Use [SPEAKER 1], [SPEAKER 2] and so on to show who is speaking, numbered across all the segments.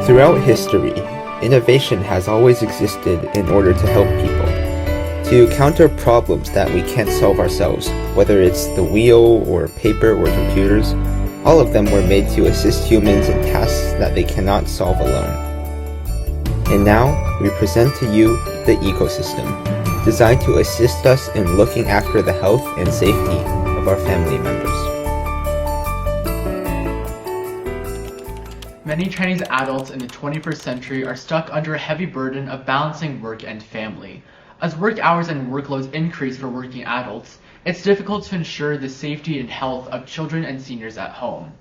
[SPEAKER 1] Throughout history, innovation has always existed in order to help people, to counter problems that we can't solve ourselves, whether it's the wheel or paper or computers. All of them were made to assist humans in tasks that they cannot solve alone. And now, we present to you the ecosystem, designed to assist us in looking after the health and safety of our family members.
[SPEAKER 2] Many Chinese adults in the 21st century are stuck under a heavy burden of balancing work and family. As work hours and workloads increase for working adults, it's difficult to ensure the safety and health of children and seniors at home.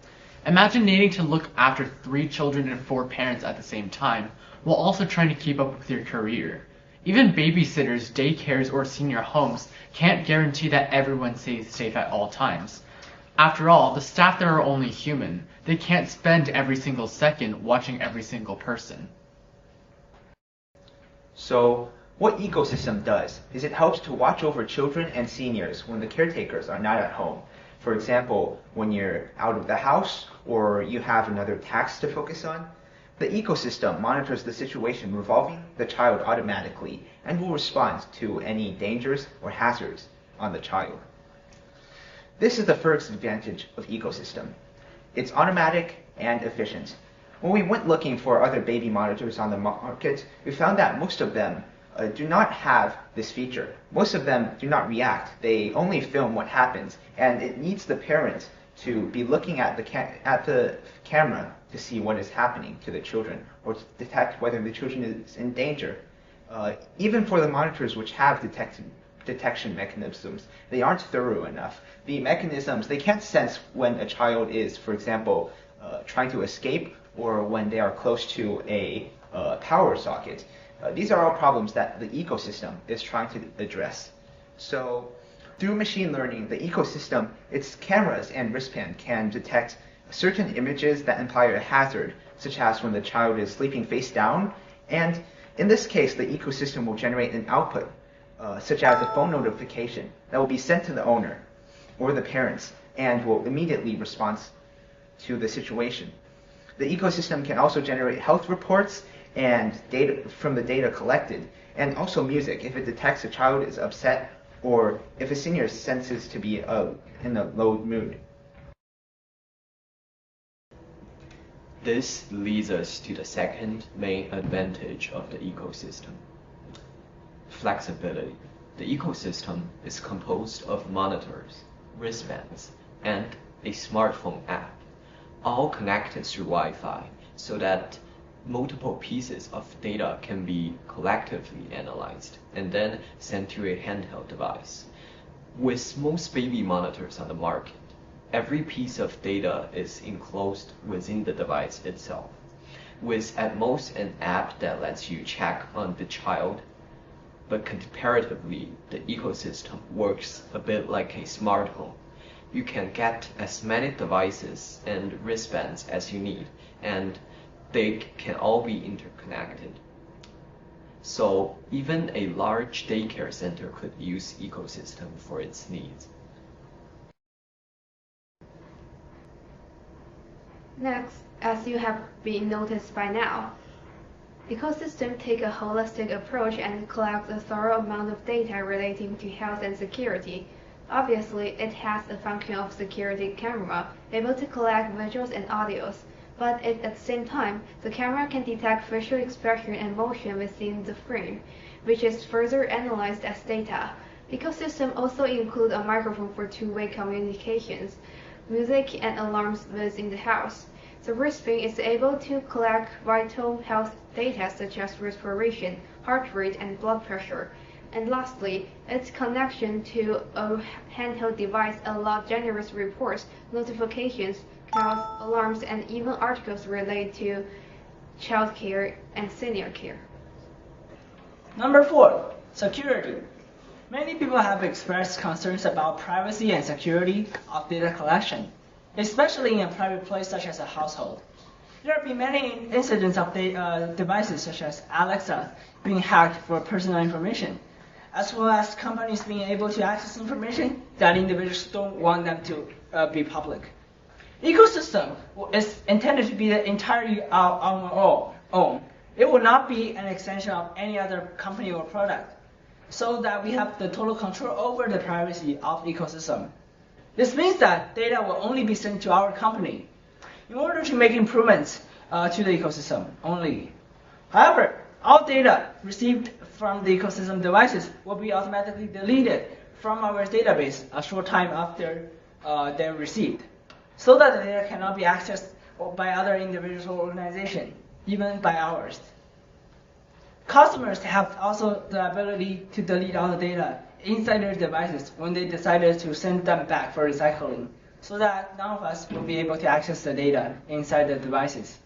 [SPEAKER 2] Imagine needing to look after 3 children and 4 parents at the same time, while also trying to keep up with your career. Even babysitters, daycares, or senior homes can't guarantee that everyone stays safe at all times. After all, the staff there are only human. They can't spend every single second watching every single person.
[SPEAKER 3] So, what ecosystem does is it helps to watch over children and seniors when the caretakers are not at home. For example, when you're out of the house or you have another task to focus on, the ecosystem monitors the situation revolving the child automatically and will respond to any dangers or hazards on the child. This is the first advantage of ecosystem. It's automatic and efficient. When we went looking for other baby monitors on the market, we found that most of them do not have this feature. Most of them do not react. They only film what happens, and it needs the parent to be looking at the camera to see what is happening to the children or to detect whether the children is in danger. Even for the monitors which have detection mechanisms, they aren't thorough enough. The mechanisms, they can't sense when a child is, for example, trying to escape or when they are close to a power socket. These are all problems that the ecosystem is trying to address. So through machine learning, the ecosystem, its cameras and wristband can detect certain images that imply a hazard, such as when the child is sleeping face down. And in this case, the ecosystem will generate an output, such as a phone notification that will be sent to the owner or the parents and will immediately respond to the situation. The ecosystem can also generate health reports and data from the data collected, and also music if it detects a child is upset or if a senior senses to be in a low mood.
[SPEAKER 4] This leads us to the second main advantage of the ecosystem: flexibility. The ecosystem is composed of monitors, wristbands, and a smartphone app, all connected through Wi-Fi so that multiple pieces of data can be collectively analyzed and then sent to a handheld device. With most baby monitors on the market, every piece of data is enclosed within the device itself, with at most an app that lets you check on the child. But comparatively, the ecosystem works a bit like a smart home. You can get as many devices and wristbands as you need, and they can all be interconnected. So even a large daycare center could use ecosystem for its needs.
[SPEAKER 5] Next, as you have been noticed by now, ecosystems take a holistic approach and collect a thorough amount of data relating to health and security. Obviously, it has a function of security camera, able to collect visuals and audios, but at the same time, the camera can detect facial expression and motion within the frame, which is further analyzed as data. Ecosystem also include a microphone for two-way communications, music and alarms within the house. The wristband is able to collect vital health data such as respiration, heart rate, and blood pressure. And lastly, its connection to a handheld device allows generous reports, notifications, calls, alarms, and even articles related to child care and senior care.
[SPEAKER 6] Number 4, security. Many people have expressed concerns about privacy and security of data collection, especially in a private place such as a household. There have been many incidents of devices such as Alexa being hacked for personal information, as well as companies being able to access information that individuals don't want them to be public. Ecosystem is intended to be the entirely on all, own. It will not be an extension of any other company or product, so that we have the total control over the privacy of ecosystem. This means that data will only be sent to our company in order to make improvements to the ecosystem only. However, all data received from the ecosystem devices will be automatically deleted from our database a short time after they're received, so that the data cannot be accessed by other individuals or organizations, even by ours. Customers have also the ability to delete all the data inside their devices when they decided to send them back for recycling, so that none of us will be able to access the data inside the devices.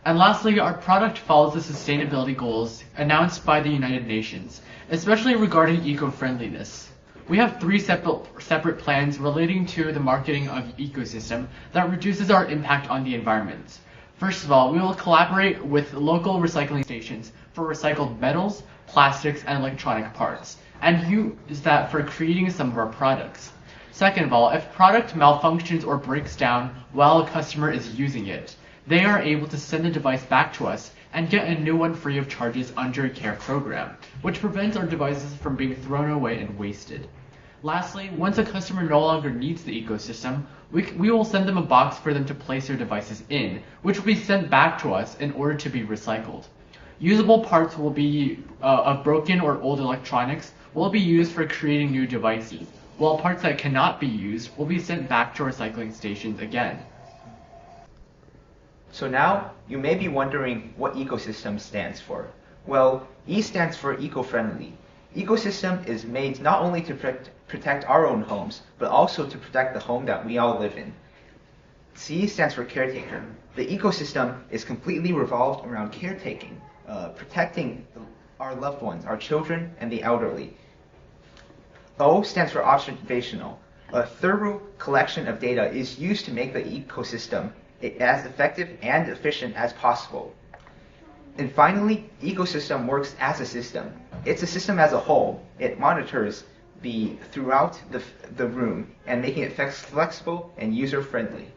[SPEAKER 2] And lastly, our product follows the sustainability goals announced by the United Nations, especially regarding eco-friendliness. We have three separate plans relating to the marketing of ecosystem that reduces our impact on the environment. First of all, we will collaborate with local recycling stations for recycled metals, plastics, and electronic parts, and use that for creating some of our products. Second of all, if product malfunctions or breaks down while a customer is using it, they are able to send the device back to us and get a new one free of charges under a care program, which prevents our devices from being thrown away and wasted. Lastly, once a customer no longer needs the ecosystem, we will send them a box for them to place their devices in, which will be sent back to us in order to be recycled. Usable parts will be of broken or old electronics will be used for creating new devices, while parts that cannot be used will be sent back to recycling stations again.
[SPEAKER 3] So now, you may be wondering what ecosystem stands for. Well, E stands for eco-friendly. Ecosystem is made not only to protect our own homes, but also to protect the home that we all live in. C stands for caretaker. The ecosystem is completely revolved around caretaking, protecting our loved ones, our children, and the elderly. O stands for observational. A thorough collection of data is used to make the ecosystem as effective and efficient as possible. And finally, ecosystem works as a system. It's a system as a whole. It monitors throughout the room and making it flexible and user-friendly.